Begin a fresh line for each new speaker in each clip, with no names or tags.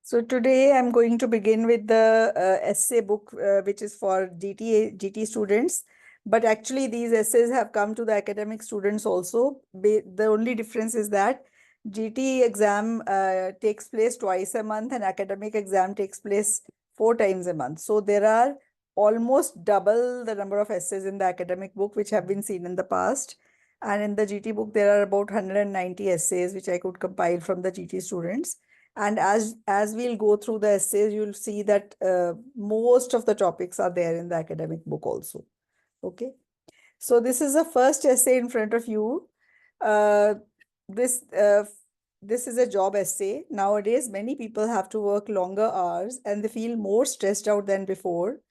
So today I'm going to begin with the essay book, which is for GT students. But actually, these essays have come to the academic students also. The only difference is that GT exam takes place twice a month and academic exam takes place 4 times a month. So there are almost double the number of essays in the academic book, which have been seen in the past. And in the GT book, there are about 190 essays, which I could compile from the GT students. And as we'll go through the essays, you'll see that most of the topics are there in the academic book also. Okay. So this is the first essay in front of you. Uh, this uh, this is a job essay. Nowadays, many people have to work longer hours and they feel more stressed out than before.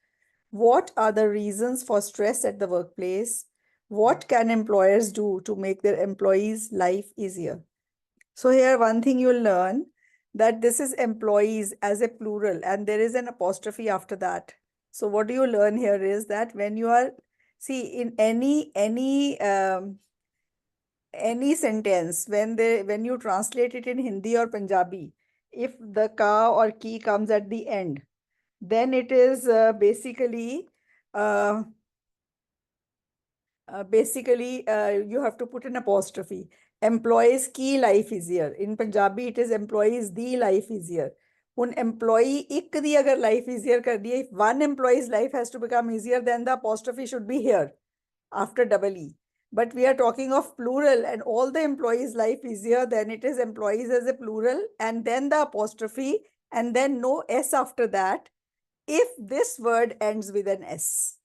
What are the reasons for stress at the workplace? What can employers do to make their employees' life easier? So here one thing you'll learn that this is employees as a plural and there is an apostrophe after that. So what do you learn here is that when you are, see, in any sentence, when you translate it in Hindi or Punjabi, if the ka or ki comes at the end, then it is uh, you have to put an apostrophe. Employees की life easier. In Punjabi, it is employees the life easier. When employee ik the agar life easier kar diye, if one employee's life has to become easier, then the apostrophe should be here after double E. But we are talking of plural and all the employees' life easier, then it is employees as a plural and then the apostrophe and then no S after that if this word ends with an S.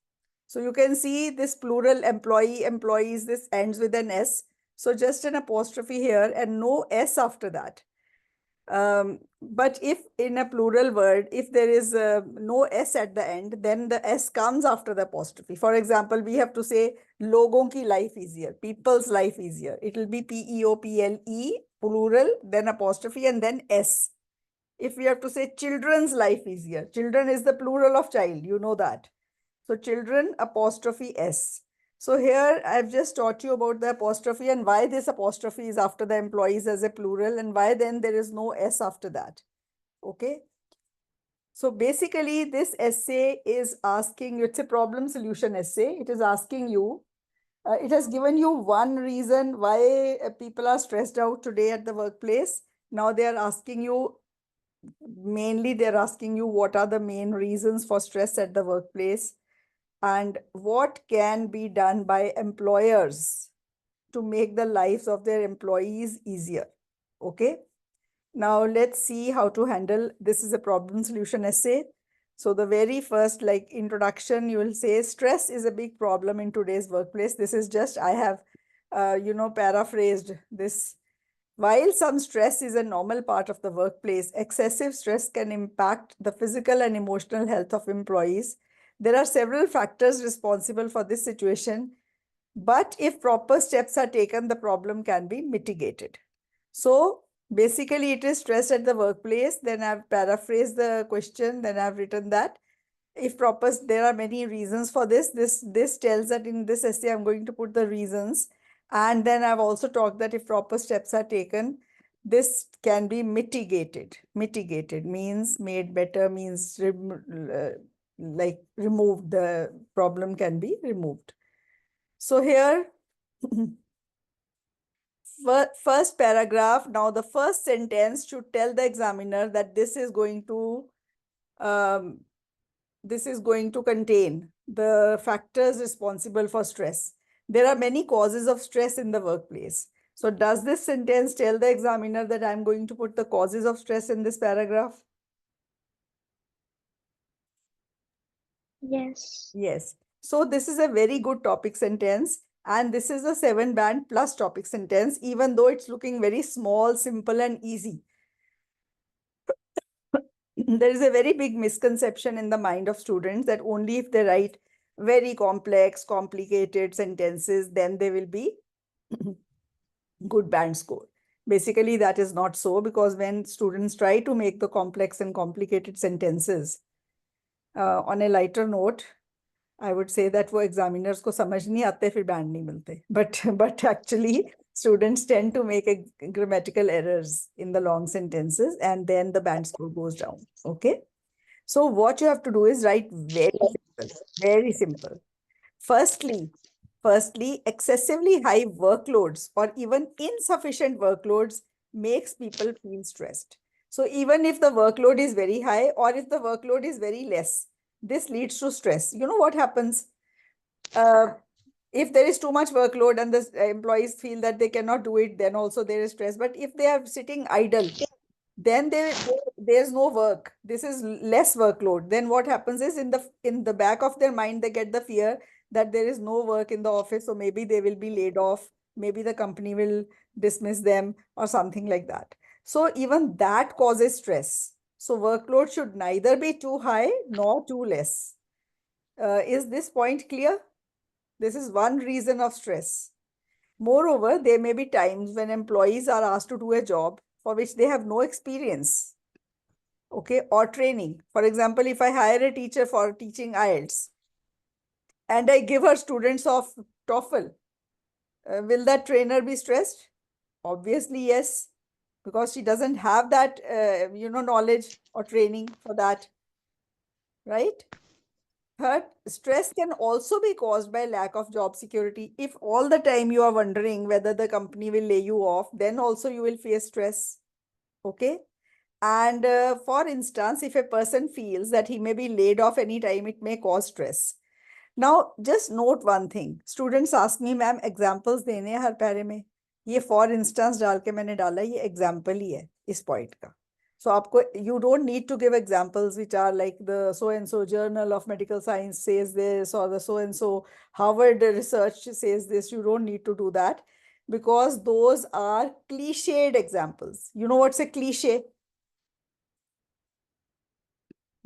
So you can see this plural employee, employees, this ends with an S. So just an apostrophe here and no S after that. But if in a plural word, if there is no S at the end, then the S comes after the apostrophe. For example, we have to say logon ki life easier, people's life easier. It will be P-E-O-P-L-E, plural, then apostrophe and then S. If we have to say children's life easier, children is the plural of child, you know that. So children apostrophe S. So here I've just taught you about the apostrophe and why this apostrophe is after the employees as a plural and why then there is no S after that. Okay. So basically this essay is asking you, it's a problem solution essay. It is asking you, it has given you one reason why people are stressed out today at the workplace. Now they are asking you, mainly they're asking you what are the main reasons for stress at the workplace and what can be done by employers to make the lives of their employees easier. Okay. Now let's see how to handle. This is a problem solution essay. So the very first like introduction, you will say stress is a big problem in today's workplace. This is just, I have, paraphrased this. While some stress is a normal part of the workplace, excessive stress can impact the physical and emotional health of employees. There are several factors responsible for this situation, but if proper steps are taken, the problem can be mitigated. So basically it is stress at the workplace. Then I've paraphrased the question. Then I've written that if proper, there are many reasons for this. This tells that in this essay, I'm going to put the reasons. And then I've also talked that if proper steps are taken, this can be mitigated. Mitigated means made better, means like removed. The problem can be removed. So here, first paragraph, now the first sentence should tell the examiner that this is going to contain the factors responsible for stress. There are many causes of stress in the workplace. So does this sentence tell the examiner that I'm going to put the causes of stress in this paragraph?
Yes.
Yes. So this is a very good topic sentence. And this is a 7-band plus topic sentence, even though it's looking very small, simple, and easy. There is a very big misconception in the mind of students that only if they write very complex, complicated sentences, then they will be good band score. Basically, that is not so, because when students try to make the complex and complicated sentences on a lighter note, I would say that वो examiners को समझ नहीं आते फिर band नहीं मिलते. But actually students tend to make grammatical errors in the long sentences, and then the band score goes down. Okay. So what you have to do is write very simple, very simple. Firstly, excessively high workloads or even insufficient workloads makes people feel stressed. So even if the workload is very high or if the workload is very less, this leads to stress. You know what happens? If there is too much workload and the employees feel that they cannot do it, then also there is stress. But if they are sitting idle, then there's no work. This is less workload. Then what happens is in the back of their mind, they get the fear that there is no work in the office, so maybe they will be laid off, maybe the company will dismiss them or something like that. So even that causes stress. So workload should neither be too high nor too less. Is this point clear? This is one reason of stress. Moreover, there may be times when employees are asked to do a job for which they have no experience, okay, or training. For example, if I hire a teacher for teaching IELTS and I give her students of TOEFL, will that trainer be stressed? Obviously, yes, because she doesn't have that, knowledge or training for that, right? Third, stress can also be caused by lack of job security. If all the time you are wondering whether the company will lay you off, then also you will face stress. Okay. And for instance, if a person feels that he may be laid off anytime, it may cause stress. Now, just note one thing. Students ask me, ma'am examples देने हैं हर पैरे में. ये for instance डाल के मैंने डाला, ये example ही है इस point का. So आपको, you don't need to give examples which are like the so and so Journal of Medical Science says this, or the so and so Harvard research says this. You don't need to do that because those are cliched examples. You know what's a cliche?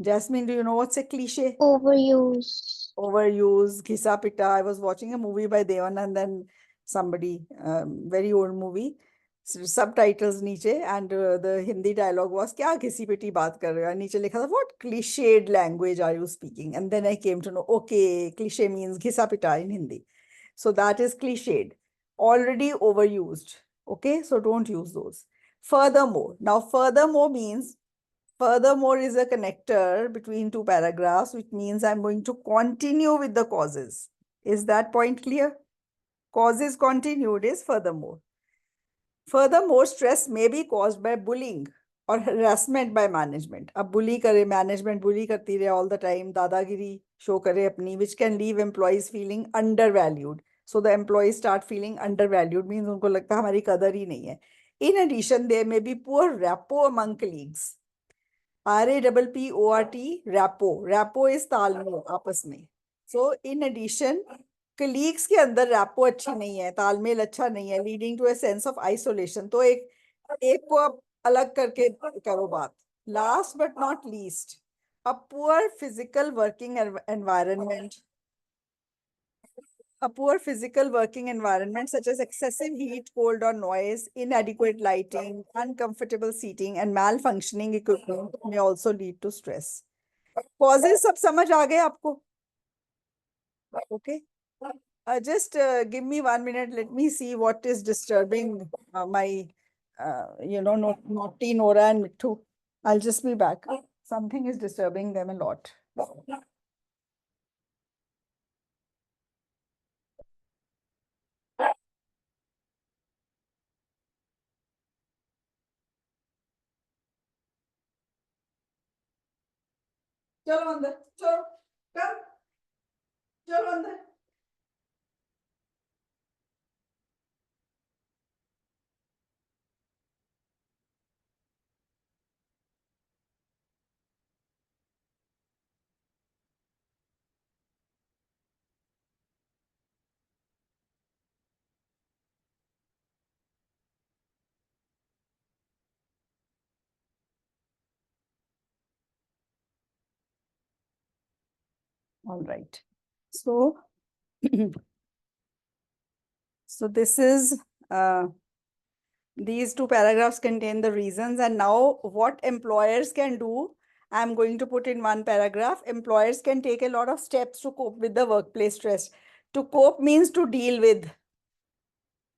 Jasmine, do you know what's a cliche?
Overuse.
Overuse, Ghisa Pitta. I was watching a movie by Devanand and somebody, very old movie. Subtitles niche, and the Hindi dialogue was, "Kya घिसी पिटी बात कर रहे हो?" And नीचे लिखा था, "What cliched language are you speaking?" And then I came to know, okay, cliche means घिसा पिटा in Hindi. So that is cliched, already overused. Okay, so don't use those. Furthermore, now furthermore means furthermore is a connector between two paragraphs, which means I'm going to continue with the causes. Is that point clear? Causes continued is furthermore. Furthermore, stress may be caused by bullying or harassment by management. अब bully करे, management bully करती रहे all the time, दादागिरी show करे अपनी, which can leave employees feeling undervalued. So the employees start feeling undervalued, means उनको लगता है हमारी कदर ही नहीं है. In addition, there may be poor rapport among colleagues. RAPPORT, rapport. Rapport is तालमेल आपस में. So in addition, colleagues के अंदर rapport अच्छी नहीं है, तालमेल अच्छा नहीं है, leading to a sense of isolation. तो एक को आप अलग करके करो बात. Last but not least, a poor physical working environment. A poor physical working environment such as excessive heat, cold or noise, inadequate lighting, uncomfortable seating, and malfunctioning equipment may also lead to stress. Causes सब समझ आ गए आपको? Okay. Just give me 1 minute. Let me see what is disturbing my, naughty Nora and Mittu. I'll just be back. Something is disturbing them a lot. चलो अंदर, चलो, come, चलो अंदर. All right. So, so this is, these two paragraphs contain the reasons. And now what employers can do, I'm going to put in one paragraph. Employers can take a lot of steps to cope with the workplace stress. To cope means to deal with.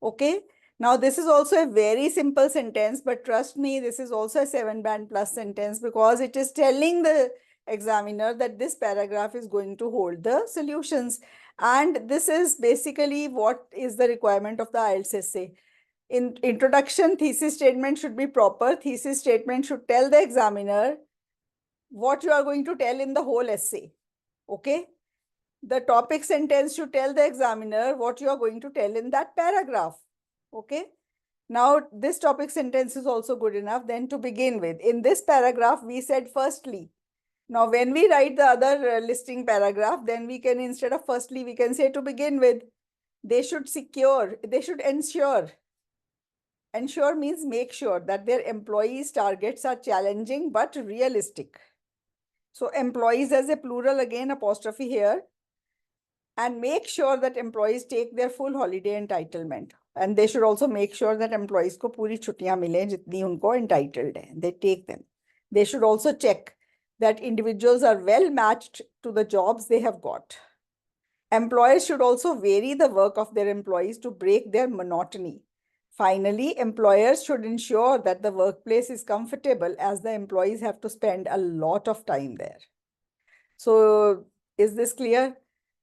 Okay. Now, this is also a very simple sentence, but trust me, this is also a 7-band plus sentence because it is telling the examiner that this paragraph is going to hold the solutions. And this is basically what is the requirement of the IELTS essay. In introduction, thesis statement should be proper. Thesis statement should tell the examiner what you are going to tell in the whole essay. Okay? The topic sentence should tell the examiner what you are going to tell in that paragraph. Okay? Now, this topic sentence is also good enough. Then to begin with, in this paragraph, we said firstly. Now, when we write the other listing paragraph, then we can, instead of firstly, we can say to begin with, they should ensure. Ensure means make sure that their employees' targets are challenging but realistic. So employees as a plural, again, apostrophe here. And make sure that employees take their full holiday entitlement. And they should also make sure that employees को पूरी छुट्टियां मिलें जितनी उनको entitled है. They take them. They should also check that individuals are well matched to the jobs they have got. Employers should also vary the work of their employees to break their monotony. Finally, employers should ensure that the workplace is comfortable as the employees have to spend a lot of time there. So, is this clear?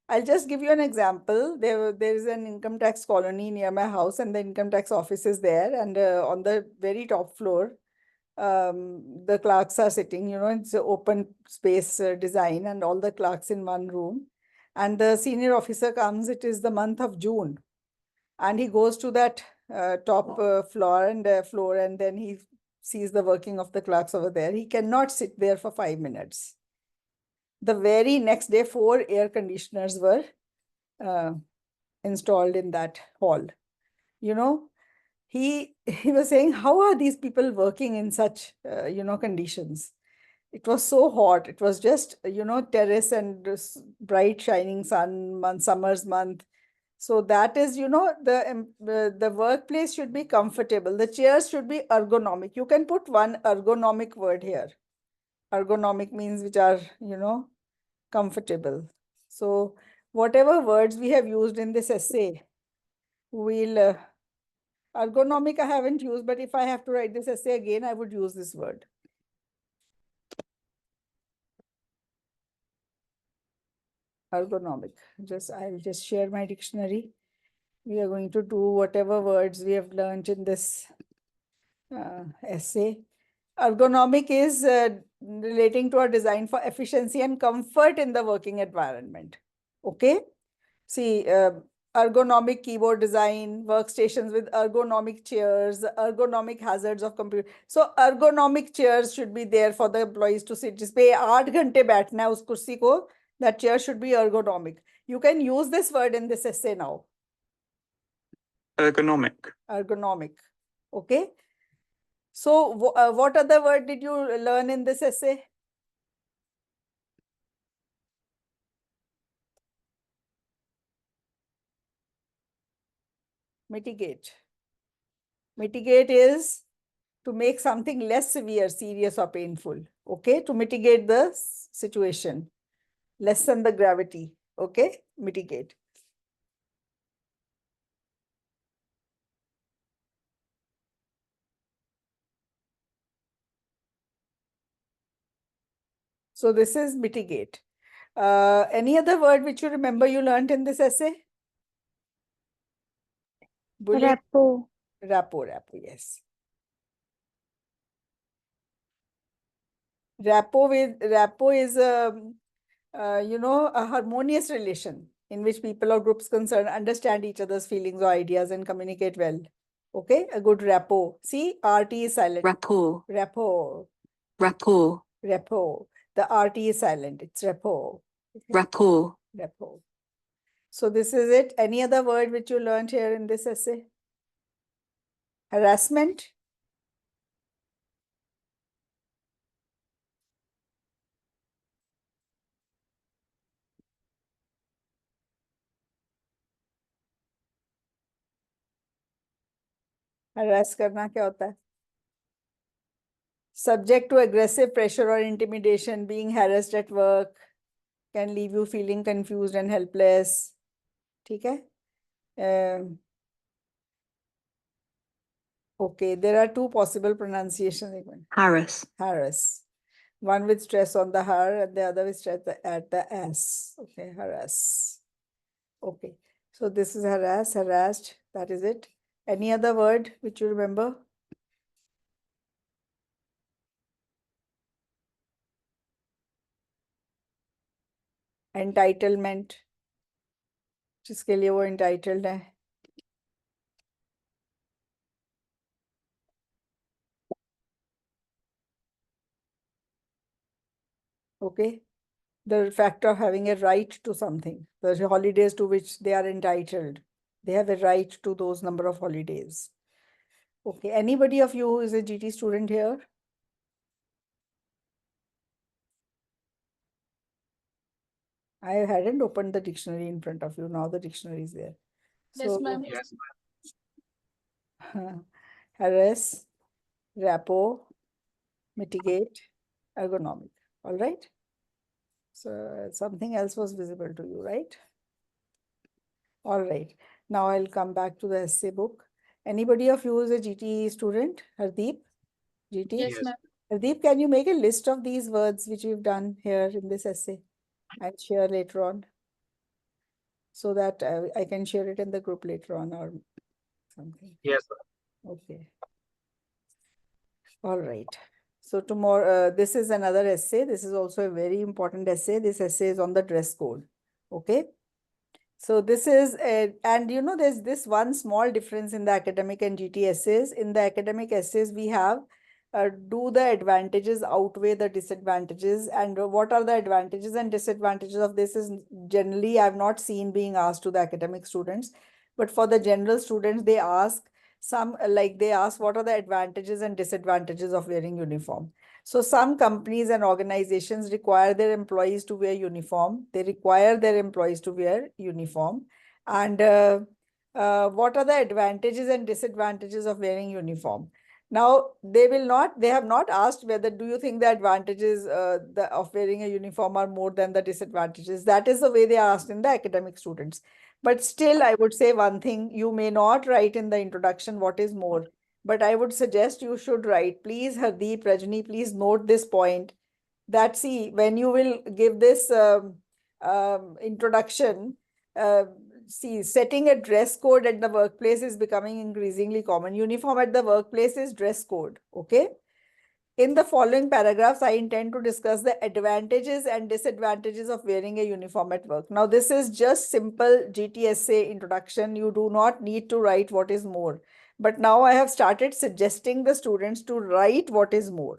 I'll just give you an example. There is an income tax colony near my house, and the income tax office is there. And on the very top floor, the clerks are sitting. You know, it's an open space design, and all the clerks in one room. And the senior officer comes. It is the month of June, and he goes to that top floor, and then he sees the working of the clerks over there. He cannot sit there for 5 minutes. The very next day, 4 air conditioners were installed in that hall. You know, he was saying, how are these people working in such, conditions? It was so hot. It was just, terrace and bright shining sun, summer's month. So that is, the workplace should be comfortable. The chairs should be ergonomic. You can put one ergonomic word here. Ergonomic means which are, comfortable. So whatever words we have used in this essay, we'll, ergonomic I haven't used, but if I have to write this essay again, I would use this word. Ergonomic. I'll just share my dictionary. We are going to do whatever words we have learned in this essay. Ergonomic is relating to a design for efficiency and comfort in the working environment. Okay. See, ergonomic keyboard design, workstations with ergonomic chairs, ergonomic hazards of computer. So ergonomic chairs should be there for the employees to sit. जिस पे 8 घंटे बैठना है उस कुर्सी को, that chair should be ergonomic. You can use this word in this essay now.
Ergonomic.
Ergonomic. Okay. So what other word did you learn in this essay? Mitigate. Mitigate is to make something less severe, serious, or painful. Okay, to mitigate the situation, lessen the gravity. Okay, mitigate. So this is mitigate. Any other word which you remember you learned in this essay? Bullet.
Repo.
Rapo, yes. Rapo is a harmonious relation in which people or groups concerned understand each other's feelings or ideas and communicate well. Okay, a good rapport. See, RT is silent.
Rapport.
Rapport.
Rapport.
Rapport. The RT is silent. It's rapport. Okay.
Rapport.
Rapport. So this is it. Any other word which you learned here in this essay? Harassment. Harass करना क्या होता है? Subject to aggressive pressure or intimidation, being harassed at work can leave you feeling confused and helpless. ठीक है? Okay, there are two possible pronunciations.
Harris.
Harass. One with stress on the har and the other with stress at the s. Okay, harass. Okay, so this is harass, harassed. That is it. Any other word which you remember? Entitlement, जिसके लिए वो entitled है. Okay, the fact of having a right to something, the holidays to which they are entitled. They have a right to those number of holidays. Okay, anybody of you who is a GT student here? I hadn't opened the dictionary in front of you. Now the dictionary is there.
Yes,
So,
ma'am.
Yes.
harass, rapo, mitigate, ergonomic. All right. So something else was visible to you, right? All right. Now I'll come back to the essay book. Anybody of you is a GT student? Hardeep? GT?
Yes,
Yes.
ma'am.
Hardeep, can you make a list of these words which we've done here in this essay and share later on so that I can share it in the group later on or something?
Yes.
Okay. All right. So tomorrow, this is another essay. This is also a very important essay. This essay is on the dress code. Okay. So this is, and you know, there's this one small difference in the academic and GT essays. In the academic essays, we have, do the advantages outweigh the disadvantages? And what are the advantages and disadvantages of this is generally I've not seen being asked to the academic students, but for the general students, they ask some, like they ask, what are the advantages and disadvantages of wearing uniform? So some companies and organizations require their employees to wear uniform. They require their employees to wear uniform. And what are the advantages and disadvantages of wearing uniform? Now, they have not asked whether, do you think the advantages of wearing a uniform are more than the disadvantages? That is the way they are asked in the academic students. But still, I would say one thing, you may not write in the introduction what is more. But I would suggest you should write. Please, Hardeep, Rajni, please note this point that see, when you will give this introduction, see, setting a dress code at the workplace is becoming increasingly common. Uniform at the workplace is dress code, okay? In the following paragraphs, I intend to discuss the advantages and disadvantages of wearing a uniform at work. Now, this is just simple GTSA introduction. You do not need to write what is more. But now I have started suggesting the students to write what is more.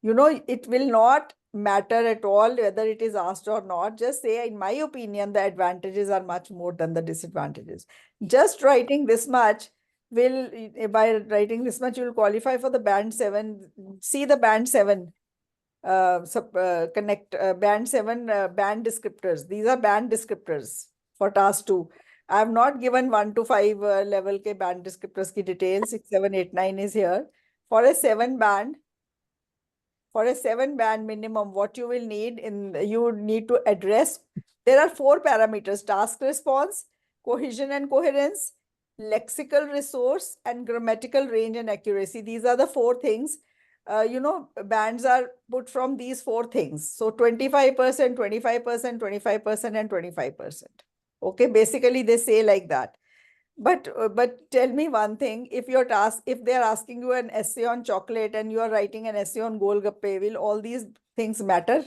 You know, it will not matter at all whether it is asked or not. Just say, in my opinion, the advantages are much more than the disadvantages. Just writing this much will, by writing this much, you will qualify for the band 7. See the band 7 connect band 7 band descriptors. These are band descriptors for task 2. I have not given 1 to 5 level ke band descriptors ki details. 6, 7, 8, 9 is here. For a 7 band, minimum, what you will need you need to address. There are 4 parameters: task response, cohesion and coherence, lexical resource, and grammatical range and accuracy. These are the 4 things. You know, bands are put from these 4 things. So 25%, 25%, 25%, and 25%. Okay, basically they say like that. But tell me one thing, if they're asking you an essay on chocolate and you are writing an essay on golgappe, will all these things matter?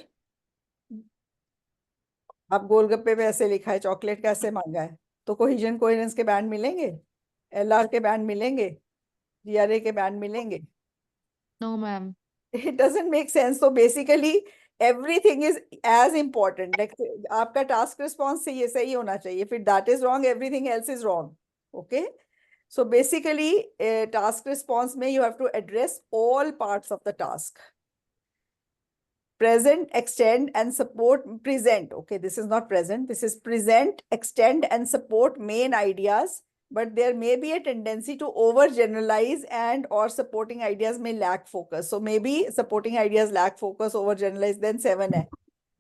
अब गोलगप्पे पे ऐसे लिखा है, chocolate का ऐसे मांगा है, तो कोहेजन कोहेरेंस के बैंड मिलेंगे, एलआर के बैंड मिलेंगे, जीआरए के बैंड मिलेंगे?
No, ma'am.
It doesn't make sense. So basically everything is as important. Like आपका task response से ये सही होना चाहिए. If that is wrong, everything else is wrong. Okay. So basically, task response may you have to address all parts of the task. Present, extend, and support present. Okay, this is not present. This is present, extend, and support main ideas. But there may be a tendency to overgeneralize and or supporting ideas may lack focus. So maybe supporting ideas lack focus, overgeneralize, then 7 hai.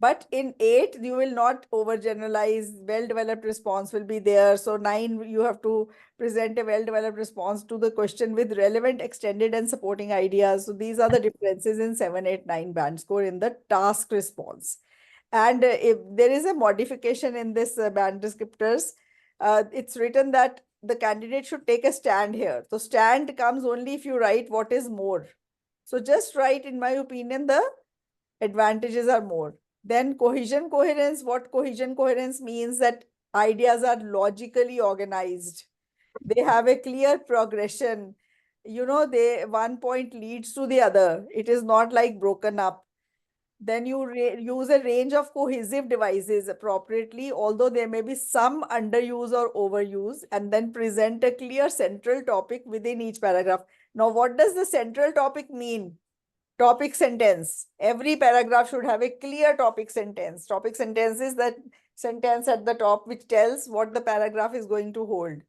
But in 8, you will not overgeneralize. Well-developed response will be there. So 9, you have to present a well-developed response to the question with relevant, extended, and supporting ideas. So these are the differences in 7, 8, 9 band score in the task response. And if there is a modification in this band descriptors, it's written that the candidate should take a stand here. So stand comes only if you write what is more. So just write, in my opinion, the advantages are more. Then cohesion coherence, what cohesion coherence means that ideas are logically organized. They have a clear progression. You know, one point leads to the other. It is not like broken up. Then you use a range of cohesive devices appropriately, although there may be some underuse or overuse, and then present a clear central topic within each paragraph. Now, what does the central topic mean? Topic sentence. Every paragraph should have a clear topic sentence. Topic sentence is that sentence at the top which tells what the paragraph is going to hold.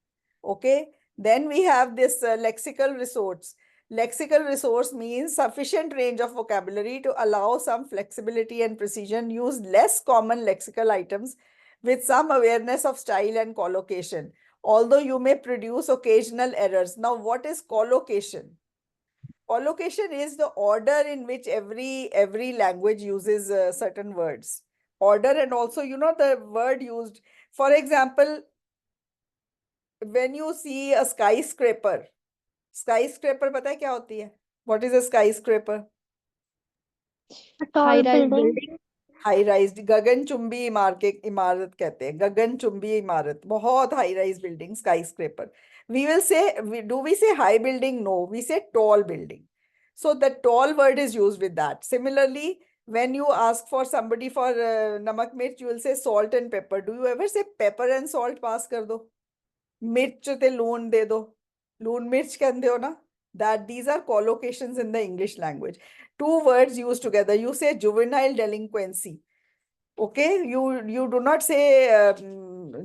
Okay. Then we have this lexical resource. Lexical resource means sufficient range of vocabulary to allow some flexibility and precision. Use less common lexical items with some awareness of style and collocation, although you may produce occasional errors. Now, what is collocation? Collocation is the order in which every language uses certain words. Order, and also, you know, the word used. For example, when you see a skyscraper, पता है क्या होती है? What is a skyscraper?
A tall
High rise
building.
building.
High rise, गगनचुंबी इमारत कहते हैं, गगनचुंबी इमारत, बहुत high rise building, sky We will say, do we say high building? No, we say tall building. So the tall word is used with that. Similarly, when you ask for somebody for namak mirch, you will say salt and pepper. Do you ever say pepper and salt pass kar do? Mirch te loon de do. Loon mirch kande ho na? That these are collocations in the English language. Two words used together. You say juvenile delinquency. Okay, you do not say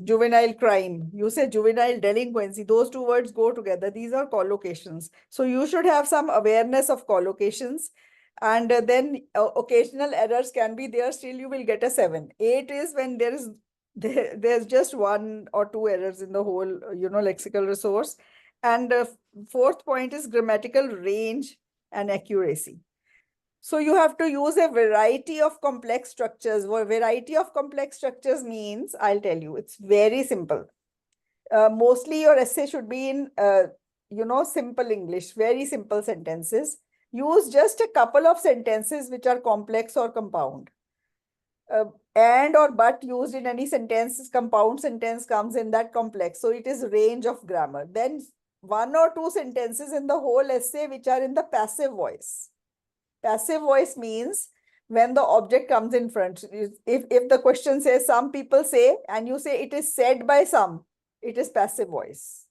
juvenile crime. You say juvenile delinquency. Those two words go together. These are collocations. So you should have some awareness of collocations. And then occasional errors can be there. Still, you will get a 7. 8 is when there's just 1 or 2 errors in the whole, lexical resource. And fourth point is grammatical range and accuracy. So you have to use a variety of complex structures. What variety of complex structures means, I'll tell you, it's very simple. Mostly your essay should be in, simple English, very simple sentences. Use just a couple of sentences which are complex or compound. And or but used in any sentence, compound sentence comes in that complex. So it is range of grammar. Then 1 or 2 sentences in the whole essay which are in the passive voice. Passive voice means when the object comes in front. If the question says some people say, and you say it is said by some, it is passive voice.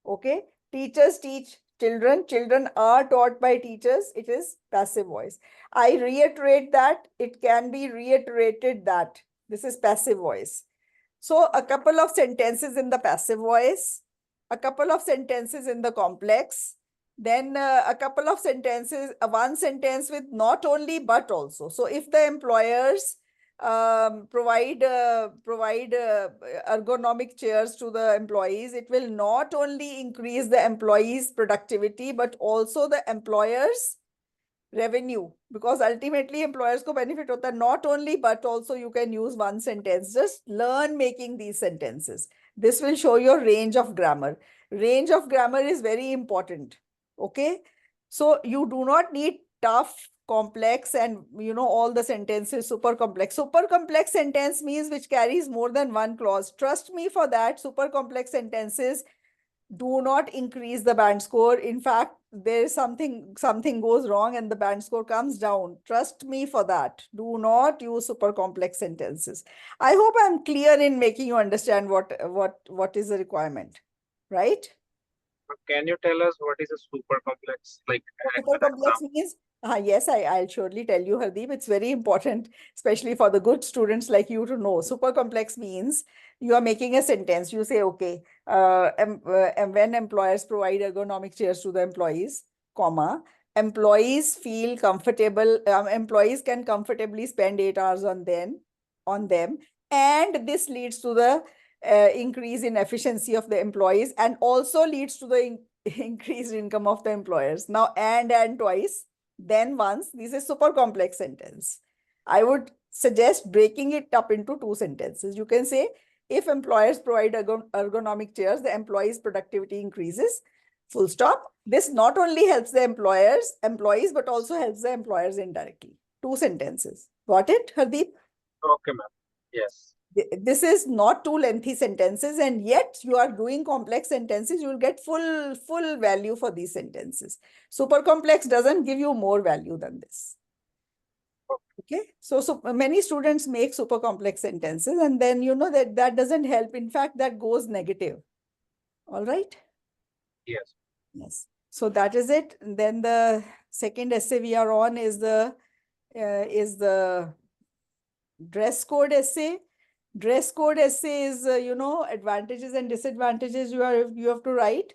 Okay. Teachers teach children. Children are taught by teachers. It is passive voice. I reiterate that. It can be reiterated that. This is passive voice. So a couple of sentences in the passive voice, a couple of sentences in the complex, then a couple of sentences, one sentence with not only but also. So if the employers provide ergonomic chairs to the employees, it will not only increase the employees' productivity, but also the employers' revenue, because ultimately employers ko benefit hota. Not only but also, you can use one sentence. Just learn making these sentences. This will show your range of grammar. Range of grammar is very important. Okay, so you do not need tough, complex, and all the sentences super complex. Super complex sentence means which carries more than one clause. Trust me for that. Super complex sentences do not increase the band score. In fact, there is something goes wrong and the band score comes down. Trust me for that. Do not use super complex sentences. I hope I'm clear in making you understand what is the requirement, right?
Can you tell us what is a super complex? Like
Super complex means, yes, I'll surely tell you, Hardeep. It's very important, especially for the good students like you to know. Super complex means you are making a sentence. You say, okay, when employers provide ergonomic chairs to the employees, comma, employees feel comfortable, employees can comfortably spend 8 hours on them, and this leads to the increase in efficiency of the employees and also leads to the increased income of the employers. Now, and twice, then once, this is super complex sentence. I would suggest breaking it up into two sentences. You can say, if employers provide ergonomic chairs, the employees' productivity increases. Full stop. This not only helps the employees, but also helps the employers indirectly. Two sentences. Got it, Hardeep?
Okay, ma'am. Yes.
This is not too lengthy sentences, and yet you are doing complex sentences. You will get full value for these sentences. Super complex doesn't give you more value than this. Okay, so many students make super complex sentences, and then you know that doesn't help. In fact, that goes negative. All right.
Yes.
Yes. So that is it. And then the second essay we are on is the dress code essay. Dress code essay is advantages and disadvantages you have to write.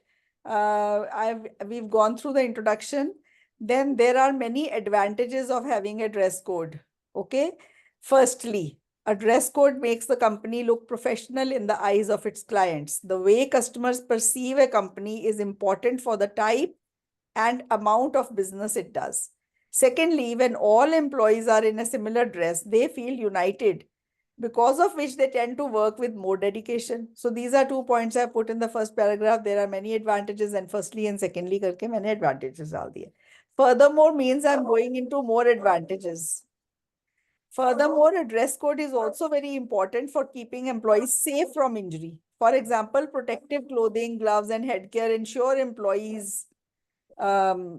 We've gone through the introduction. Then there are many advantages of having a dress code. Okay. Firstly, a dress code makes the company look professional in the eyes of its clients. The way customers perceive a company is important for the type and amount of business it does. Secondly, when all employees are in a similar dress, they feel united, because of which they tend to work with more dedication. So these are 2 points I put in the first paragraph. There are many advantages, and firstly and secondly karke many advantages are there. Furthermore means I'm going into more advantages. Furthermore, a dress code is also very important for keeping employees safe from injury. For example, protective clothing, gloves, and headgear ensure employees'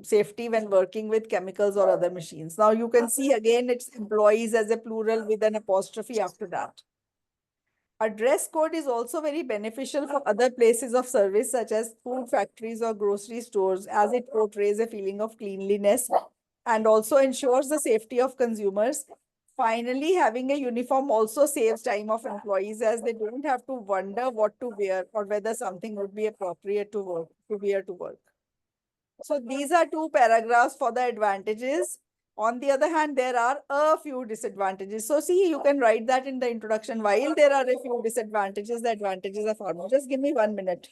safety when working with chemicals or other machines. Now you can see again it's employees as a plural with an apostrophe after that. A dress code is also very beneficial for other places of service such as food factories or grocery stores, as it portrays a feeling of cleanliness and also ensures the safety of consumers. Finally, having a uniform also saves time of employees, as they don't have to wonder what to wear or whether something would be appropriate to wear to work. So these are 2 paragraphs for the advantages. On the other hand, there are a few disadvantages. So see, you can write that in the introduction. While there are a few disadvantages, the advantages are far more. Just give me 1 minute.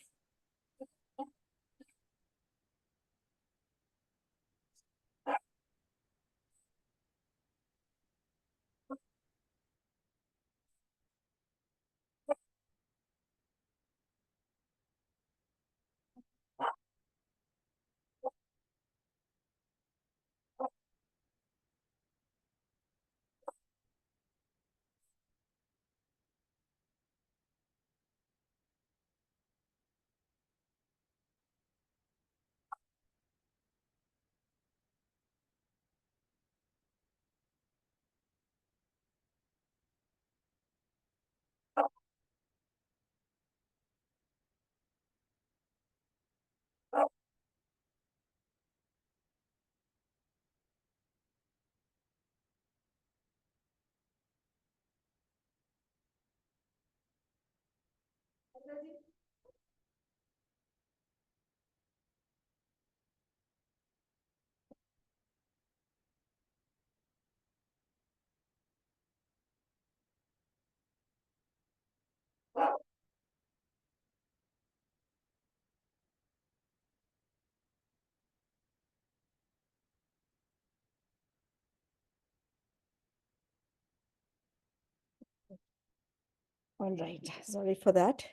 All right, sorry for that.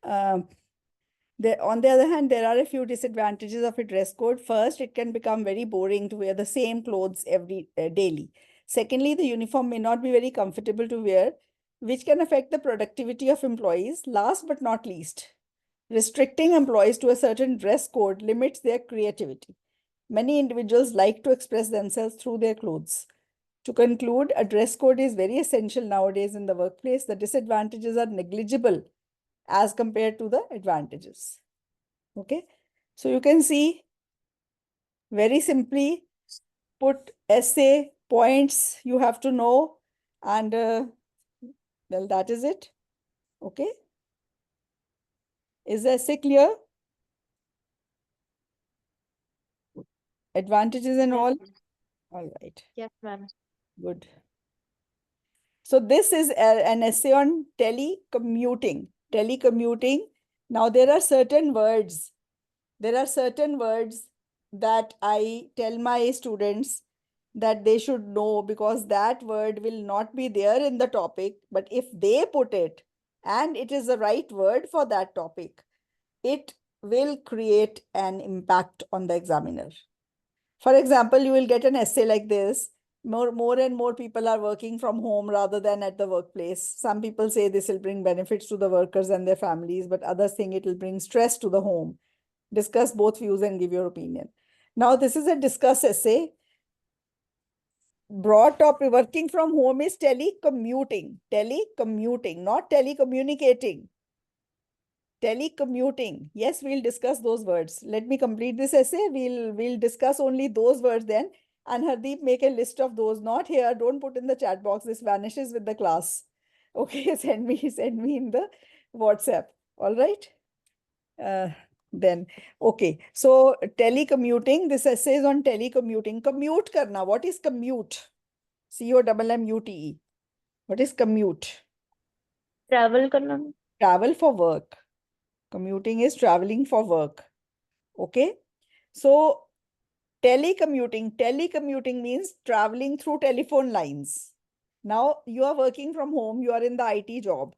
On the other hand, there are a few disadvantages of a dress code. First, it can become very boring to wear the same clothes daily. Secondly, the uniform may not be very comfortable to wear, which can affect the productivity of employees. Last but not least, restricting employees to a certain dress code limits their creativity. Many individuals like to express themselves through their clothes. To conclude, a dress code is very essential nowadays in the workplace. The disadvantages are negligible as compared to the advantages. Okay, so you can see very simply put essay points you have to know, and well, that is it. Okay, is the essay clear? Advantages and all?
Yes.
All right,
Yes, ma'am.
good. So this is an essay on telecommuting. Telecommuting. Now there are certain words. There are certain words that I tell my students that they should know, because that word will not be there in the topic. But if they put it and it is the right word for that topic, it will create an impact on the examiner. For example, you will get an essay like this. More and more people are working from home rather than at the workplace. Some people say this will bring benefits to the workers and their families, but others think it will bring stress to the home. Discuss both views and give your opinion. Now, this is a discuss essay. Broad topic, working from home is telecommuting. Telecommuting, not telecommunicating. Telecommuting. Yes, we'll discuss those words. Let me complete this essay. We'll discuss only those words then. And Hardeep, make a list of those. Not here. Don't put in the chat box. This vanishes with the class. Okay, send me in the WhatsApp. All right. Then, okay. So telecommuting, this essay is on telecommuting. Commute karna. What is commute? COMMUTE. What is commute?
Travel करना.
Travel for work. Commuting is traveling for work. Okay. So telecommuting means traveling through telephone lines. Now you are working from home, you are in the IT job.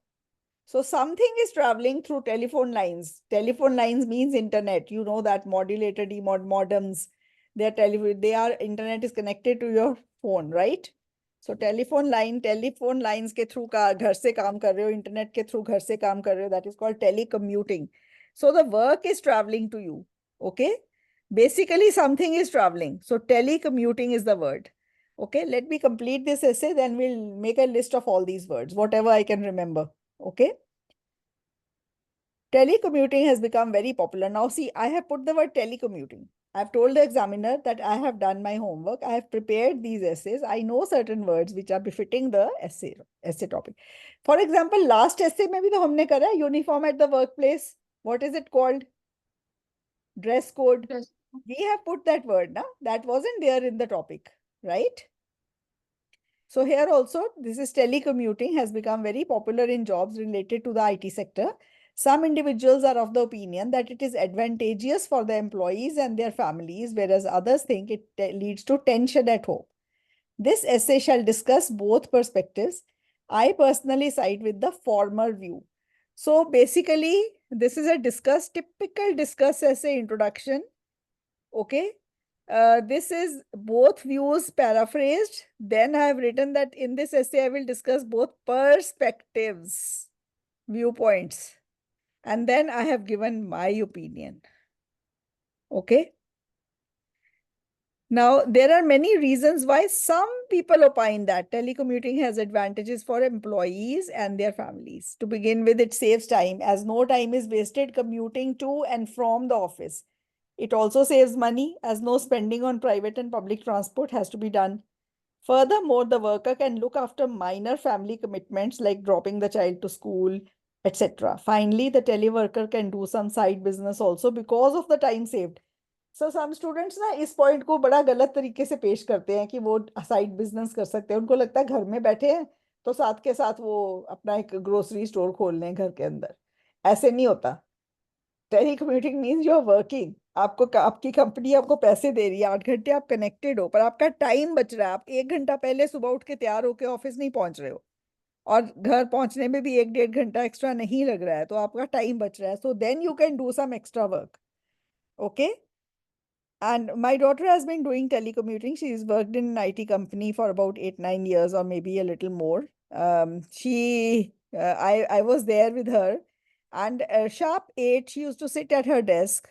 So something is traveling through telephone lines. Telephone lines means internet. You know that modulator, modems. Internet is connected to your phone, right? So telephone lines के through घर से काम कर रहे हो, internet के through घर से काम कर रहे हो. That is called telecommuting. So the work is traveling to you. Okay. Basically, something is traveling. So telecommuting is the word. Okay. Let me complete this essay. Then we'll make a list of all these words, whatever I can remember. Okay. Telecommuting has become very popular. Now, see, I have put the word telecommuting. I've told the examiner that I have done my homework. I have prepared these essays. I know certain words which are befitting the essay topic. For example, last essay में भी तो हमने करा है, uniform at the workplace. What is it called? Dress code.
Yes.
We have put that word, na? That wasn't there in the topic, right? So here also, this is telecommuting has become very popular in jobs related to the IT sector. Some individuals are of the opinion that it is advantageous for the employees and their families, whereas others think it leads to tension at home. This essay shall discuss both perspectives. I personally side with the former view. So basically, this is a typical discuss essay introduction. Okay. This is both views paraphrased. Then I have written that in this essay, I will discuss both perspectives, viewpoints. And then I have given my opinion. Okay. Now, there are many reasons why some people opine that telecommuting has advantages for employees and their families. To begin with, it saves time, as no time is wasted commuting to and from the office. It also saves money, as no spending on private and public transport has to be done. Furthermore, the worker can look after minor family commitments like dropping the child to school, etc. Finally, the teleworker can do some side business also because of the time saved. So some students ना इस point को बड़ा गलत तरीके से पेश करते हैं कि वो साइड बिजनेस कर सकते हैं. उनको लगता है घर में बैठे हैं तो साथ के साथ वो अपना एक ग्रोसरी स्टोर खोल लें घर के अंदर. ऐसे नहीं होता. Telecommuting means you are working. आपकी कंपनी आपको पैसे दे रही है, 8 घंटे आप कनेक्टेड हो, पर आपका टाइम बच रहा है. आप 1 घंटा पहले सुबह उठ के तैयार होके ऑफिस नहीं पहुंच रहे हो और घर पहुंचने में भी 1-1.5 घंटा एक्स्ट्रा नहीं लग रहा है, तो आपका टाइम बच रहा है. So then you can do some extra work. Okay. And my daughter has been doing telecommuting. She's worked in an IT company for about 8-9 years or maybe a little more. I was there with her, and sharp 8, she used to sit at her desk.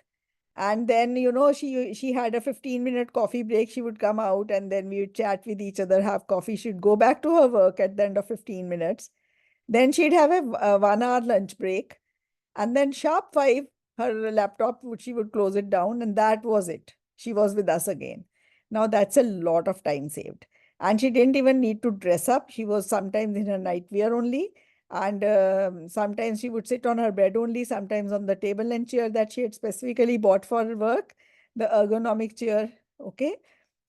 And then, she had a 15-minute coffee break. She would come out and then we would chat with each other, have coffee. She'd go back to her work at the end of 15 minutes. Then she'd have a 1-hour lunch break. And then sharp 5, her laptop, she would close it down, and that was it. She was with us again. Now that's a lot of time saved. And she didn't even need to dress up. She was sometimes in her nightwear only. And sometimes she would sit on her bed only, sometimes on the table and chair that she had specifically bought for her work, the ergonomic chair Okay.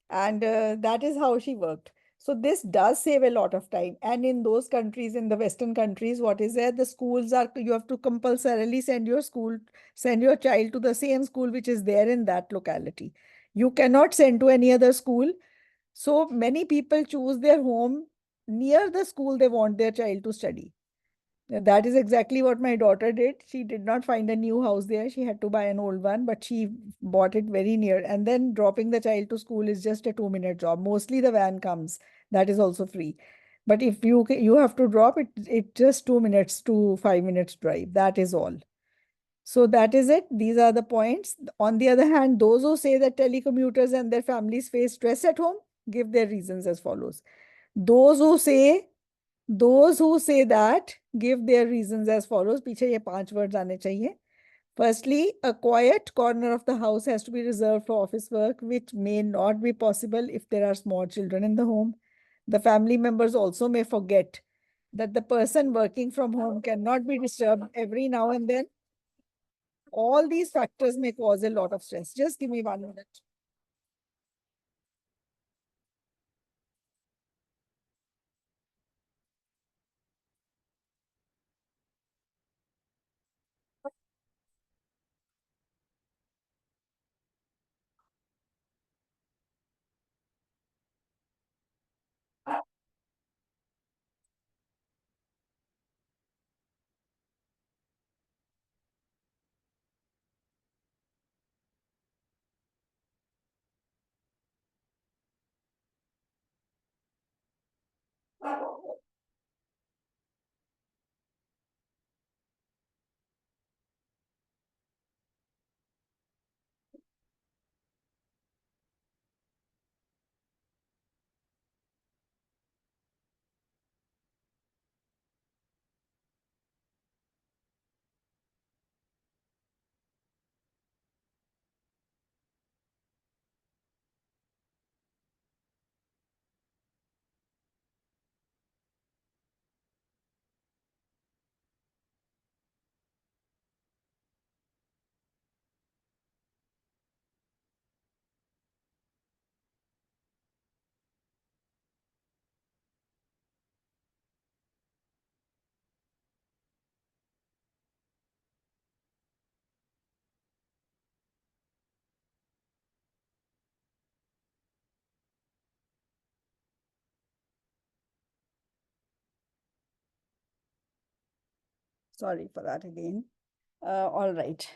And that is how she worked. So this does save a lot of time. And in those countries, in the Western countries, what is there? The schools are, you have to compulsorily send your child to the same school which is there in that locality. You cannot send to any other school. So many people choose their home near the school they want their child to study. That is exactly what my daughter did. She did not find a new house there. She had to buy an old one, but she bought it very near. And then dropping the child to school is just a 2-minute job. Mostly the van comes. That is also free. But if you have to drop it, it just 2 minutes to 5 minutes drive. That is all. So that is it. These are the points. On the other hand, those who say that telecommuters and their families face stress at home give their reasons as follows. Those who say that give their reasons as follows. पीछे ये 5 words आने चाहिए. Firstly, a quiet corner of the house has to be reserved for office work, which may not be possible if there are small children in the home. The family members also may forget that the person working from home cannot be disturbed every now and then. All these factors may cause a lot of stress. Just give me 1 minute. Sorry for that again. All right.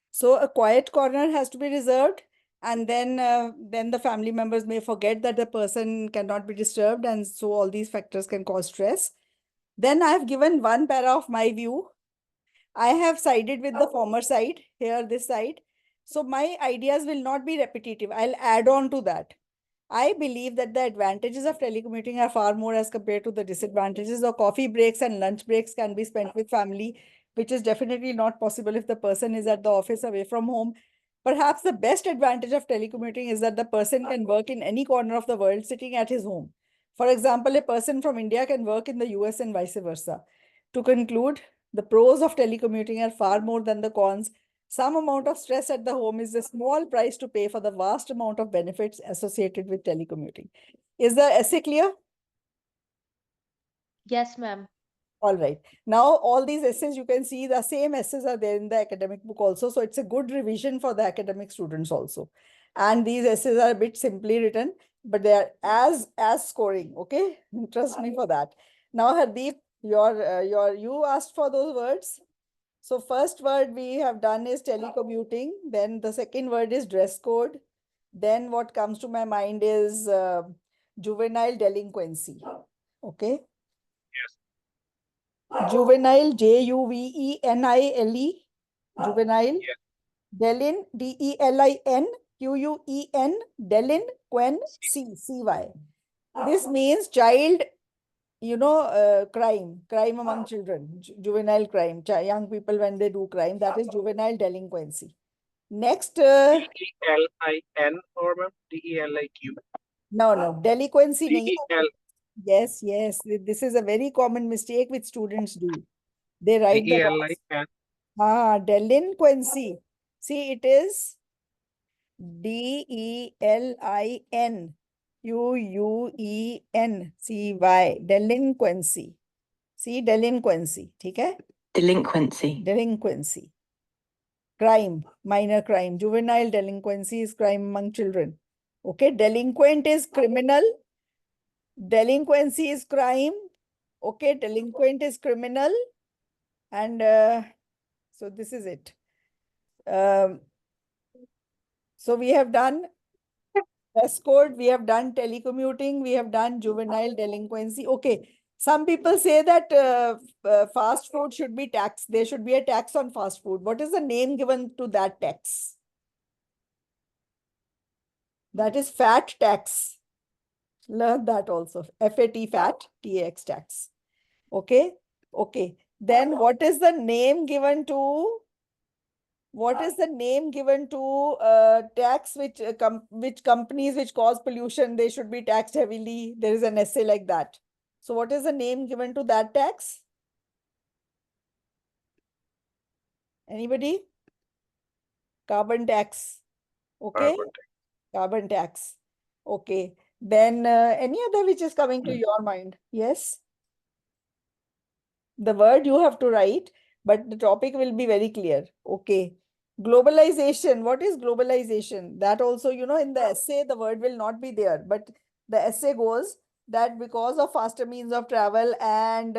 So a quiet corner has to be reserved, and then the family members may forget that the person cannot be disturbed, and so all these factors can cause stress. Then I have given one para of my view. I have sided with the former side here, this side. So my ideas will not be repetitive. I'll add on to that. I believe that the advantages of telecommuting are far more as compared to the disadvantages. Or coffee breaks and lunch breaks can be spent with family, which is definitely not possible if the person is at the office away from home. Perhaps the best advantage of telecommuting is that the person can work in any corner of the world sitting at his home. For example, a person from India can work in the US and vice versa. To conclude, the pros of telecommuting are far more than the cons. Some amount of stress at the home is a small price to pay for the vast amount of benefits associated with telecommuting. Is the essay clear?
Yes, ma'am.
All right. Now, all these essays, you can see the same essays are there in the academic book also. So it's a good revision for the academic students also. And these essays are a bit simply written, but they are as scoring. Okay. Trust me for that. Now, Hardeep, you asked for those words. So first word we have done is telecommuting. Then the second word is dress code. Then what comes to my mind is juvenile delinquency. Okay.
Yes.
Juvenile, Juvenile, juvenile.
Yes.
Delin, DELINQUEN, delinquency, CY. This means child, crime among children, juvenile crime, young people when they do crime, that is juvenile delinquency. Next,
DELIN or ma'am? DELIQ.
no, delinquency nahi hai.
DEL.
Yes, this is a very common mistake which students do. They write the last.
DELIN.
Delinquency. See, it is DELIN UUENCY delinquency. See, delinquency, ठीक है?
Delinquency.
Delinquency. Crime, minor crime. Juvenile delinquency is crime among children. Okay, delinquent is criminal. Delinquency is crime. Okay, delinquent is criminal. And so this is it. So we have done dress code, we have done telecommuting, we have done juvenile delinquency. Okay, some people say that fast food should be taxed. There should be a tax on fast food. What is the name given to that tax? That is fat tax. Learn that also. FAT, fat, TAX tax. Okay, okay. Then what is the name given to? What is the name given to tax which companies which cause pollution, they should be taxed heavily? There is an essay like that. So what is the name given to that tax? Anybody? Carbon tax. Okay. Carbon tax. Okay. Then any other which is coming to your mind? Yes. The word you have to write, but the topic will be very clear. Okay. Globalization. What is globalization? That also, you know, in the essay, the word will not be there, but the essay goes that because of faster means of travel and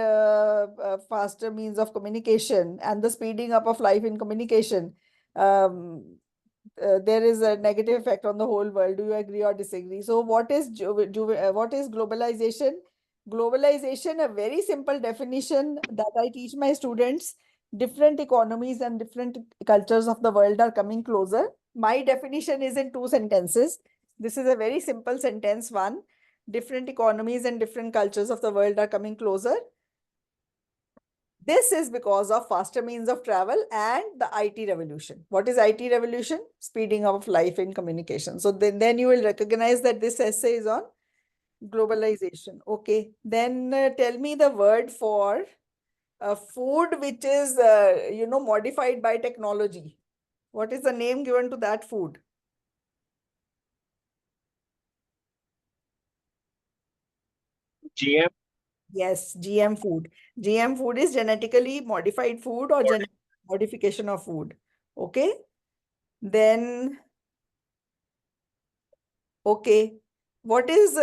faster means of communication and the speeding up of life in communication, there is a negative effect on the whole world. Do you agree or disagree? So what is what is globalization? Globalization, a very simple definition that I teach my students. Different economies and different cultures of the world are coming closer. My definition is in 2 sentences. This is a very simple sentence. One, different economies and different cultures of the world are coming closer. This is because of faster means of travel and the IT revolution. What is IT revolution? Speeding up of life in communication. So then you will recognize that this essay is on globalization. Okay. Then tell me the word for food which is, you know, modified by technology. What is the name given to that food?
GM.
Yes, GM food. GM food is genetically modified food or genetic modification of food. Okay. Then, okay. What is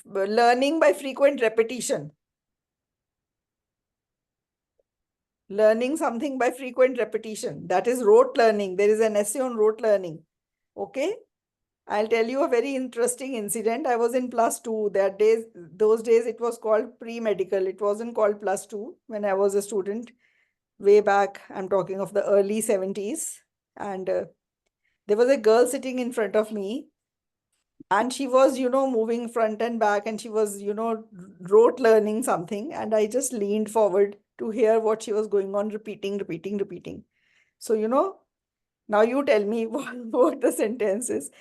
learning by frequent repetition? Learning something by frequent repetition. That is rote learning. There is an essay on rote learning. Okay. I'll tell you a very interesting incident. I was in +2. Those days it was called pre-medical. It wasn't called +2 when I was a student. Way back, I'm talking of the early 70s. And there was a girl sitting in front of me. And she was, you know, moving front and back, and she was, you know, rote learning something. And I just leaned forward to hear what she was going on, repeating. So, you know, now you tell me what the sentence is.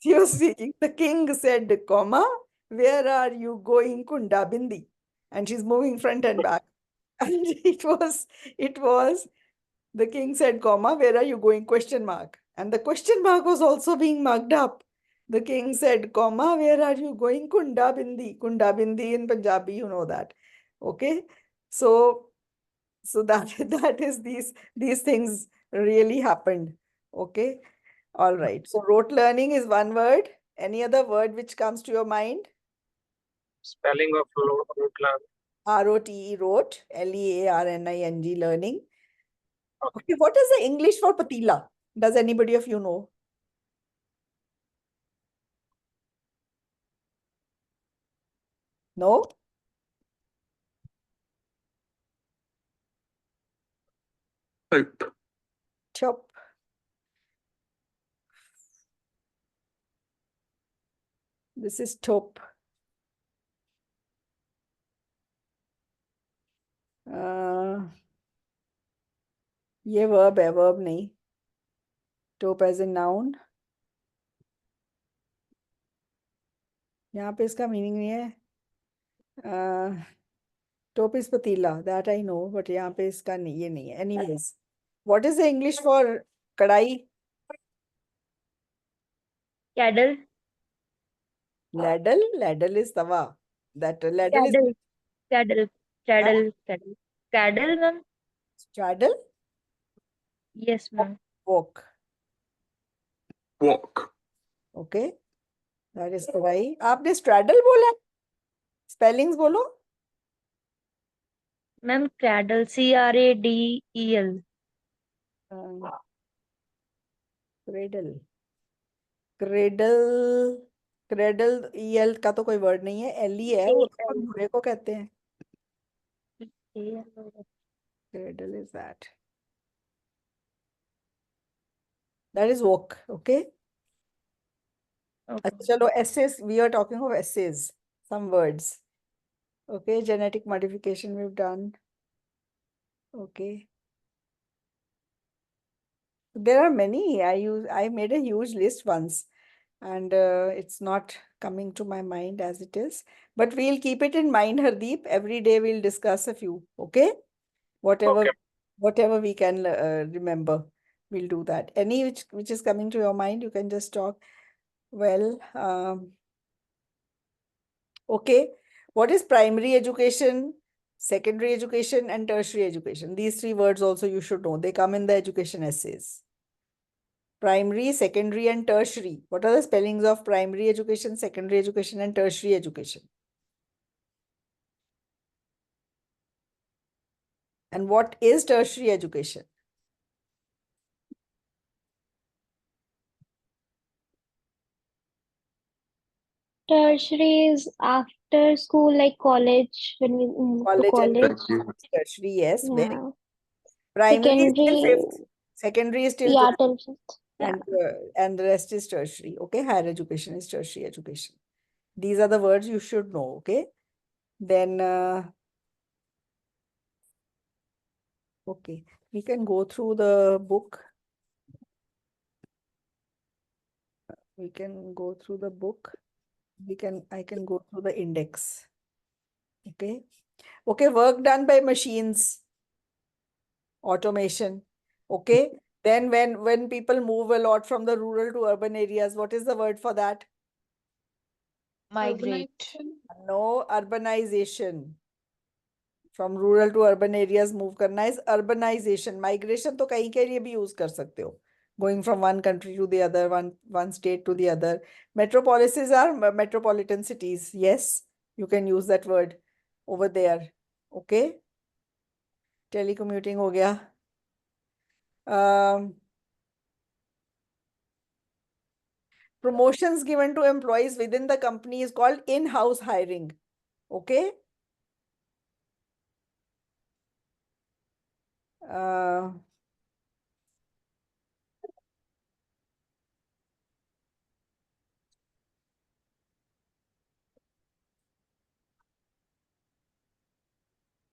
She was speaking. The king said, comma, where are you going, Kunda Bindi? And she's moving front and back. And it was, the king said, comma, where are you going, question mark. And the question mark was also being marked up. The king said, comma, where are you going, Kunda Bindi? Kunda Bindi in Punjabi, you know that. Okay. So that is these things really happened. Okay. All right. So rote learning is one word. Any other word which comes to your mind?
Spelling of rote learning.
ROTE, rote, LEARNING, learning.
Okay.
Okay, what is the English for patila? Does anybody of you know? No?
Hope.
Chop. This is top. ये verb है, verb नहीं. Top as a noun. यहाँ पे इसका meaning नहीं है. Top is patila, that I know, but यहाँ पे इसका नहीं, ये नहीं है. Anyways, What is the English for kadai?
Cattle.
Ladle? Ladle is tawa. That ladle is
Cattle. Cattle. Cattle. Cattle. Cattle, ma'am.
straddle?
Yes, ma'am.
Walk.
Walk.
Okay. That is kadai. आपने straddle बोला? Spellings बोलो.
Ma'am, cradle. CRADEL.
Cradle. Cradle. Cradle EL का तो कोई word नहीं है, L ही है, वो तो घोड़े को कहते हैं. Cradle is that. That is walk. Okay.
Okay.
चलो essays, we are talking of essays, some words. Okay, genetic modification we've done. Okay. There are many. I made a huge list once, and it's not coming to my mind as it is. But we'll keep it in mind, Hardeep. Every day we'll discuss a few. Okay. Whatever,
Okay.
whatever we can remember, we'll do that. Any which is coming to your mind, you can just talk. Well, okay. What is primary education, secondary education, and tertiary education? These three words also you should know. They come in the education essays. Primary, secondary, and tertiary. What are the spellings of primary education, secondary education, and tertiary education? And what is tertiary education?
Tertiary is after school, like college, when we move to
College and
college.
tertiary, yes. Very.
Yeah.
Primary is till
Secondary,
fifth. Secondary is till
yeah,
12th.
till fifth. Yeah.
And the rest is tertiary. Okay, higher education is tertiary education. These are the words you should know. Okay, then okay, we can go through the book. We can go through the book. I can go through the index. Okay. Okay, work done by machines. Automation. Okay. Then when people move a lot from the rural to urban areas, what is the word for that?
Migrate.
No, urbanization. From rural to urban areas move करना is urbanization. Migration तो कहीं के लिए भी use कर सकते हो. Going from one country to the other, one state to the other. Metropolises are metropolitan cities. Yes, you can use that word over there. Okay. Telecommuting हो गया. Promotions given to employees within the company is called in-house hiring. Okay.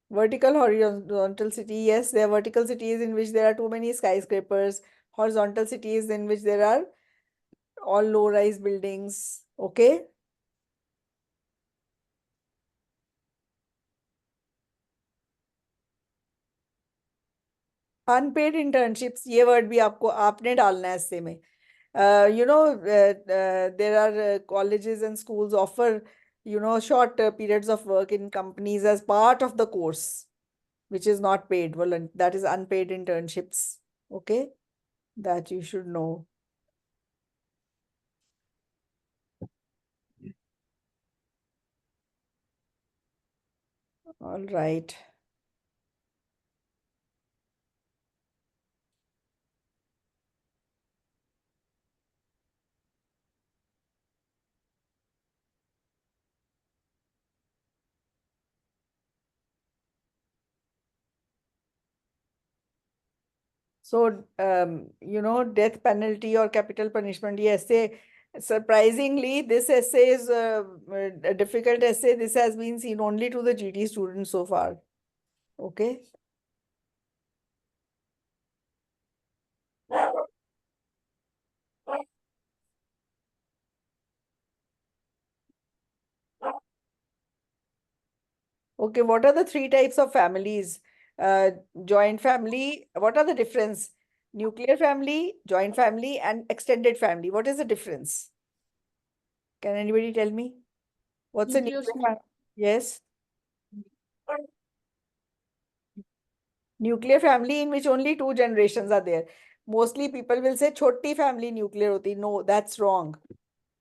Vertical, horizontal city. Yes, there are vertical cities in which there are too many skyscrapers. Horizontal cities in which there are all low-rise buildings. Okay. Unpaid internships. ये word भी आपने डालना है इससे में. There are colleges and schools offer, short periods of work in companies as part of the course, which is not paid. Well, that is unpaid internships. Okay, that you should know. All right. So, death penalty or capital punishment, ये essay, surprisingly, this essay is a difficult essay. This has been seen only to the GT students so far. Okay. Okay, what are the three types of families? Joint family, what are the difference? Nuclear family, joint family, and extended family. What is the difference? Can anybody tell me? What's a
Nuclear
nuclear
family.
family? Yes. Nuclear family in which only 2 generations are there. Mostly people will say छोटी family nuclear होती. No, that's wrong.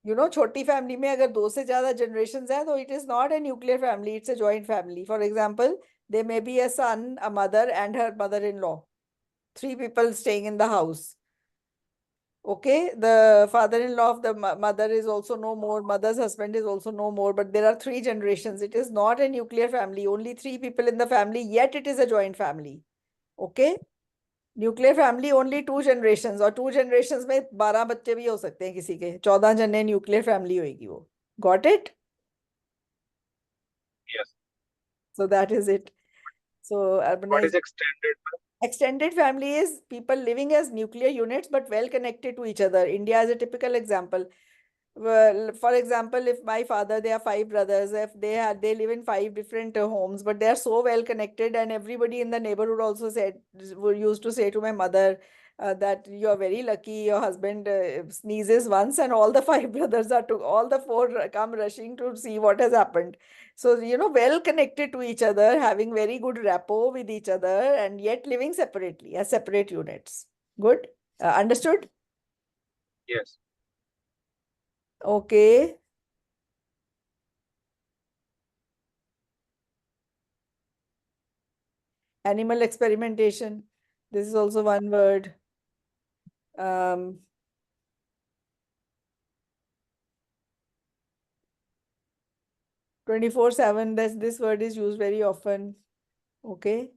You know, छोटी family में अगर 2 से ज़्यादा generations है, तो it is not a nuclear family, it's a joint family. For example, there may be a son, a mother, and her mother-in-law. 3 people staying in the house. Okay, the father-in-law of the mother is also no more, mother's husband is also no more, but there are 3 generations. It is not a nuclear family, only 3 people in the family, yet it is a joint family. Okay, nuclear family only 2 generations, और 2 generations में 12 बच्चे भी हो सकते हैं किसी के, 14 जने nuclear family होएगी वो. Got it?
Yes.
So that is it. So
What
urbanized.
is extended?
Extended family is people living as nuclear units but well connected to each other. India is a typical example. Well, for example, if my father, they are 5 brothers, if they live in 5 different homes, but they are so well connected, and everybody in the neighborhood also used to say to my mother that you are very lucky, your husband sneezes once and all the 5 brothers all the 4 come rushing to see what has happened. So, you know, well connected to each other, having very good rapport with each other, and yet living separately as separate units. Good? Understood?
Yes.
Okay. Animal experimentation. This is also one word. 24/7, this word is used very often. Okay.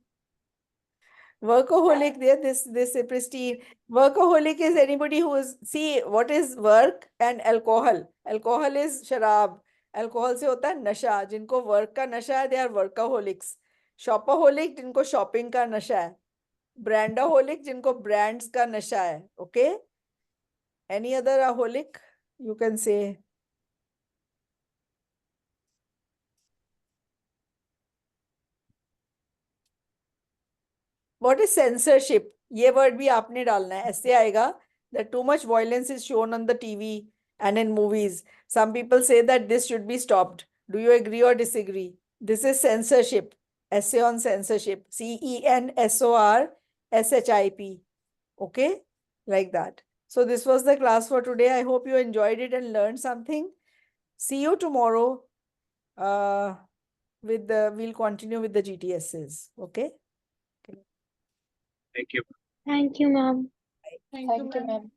Workaholic, there, this pristine. Workaholic is anybody who is, see, what is work and alcohol? Alcohol is sharab. Alcohol से होता है नशा. जिनको work का नशा है, they are workaholics. Shopaholic, जिनको shopping का नशा है. Brandaholic, जिनको brands का नशा है. Okay. Any other aholic you can say? What is censorship? ये word भी आपने डालना है. ऐसे आएगा that too much violence is shown on the TV and in movies. Some people say that this should be stopped. Do you agree or disagree? This is censorship. Essay on censorship. CENSORSHIP. Okay? Like that. So this was the class for today. I hope you enjoyed it and learned something. See you tomorrow. We'll continue with the GTSs. Okay?
Thank you.
Thank you, ma'am.
Thank you, ma'am.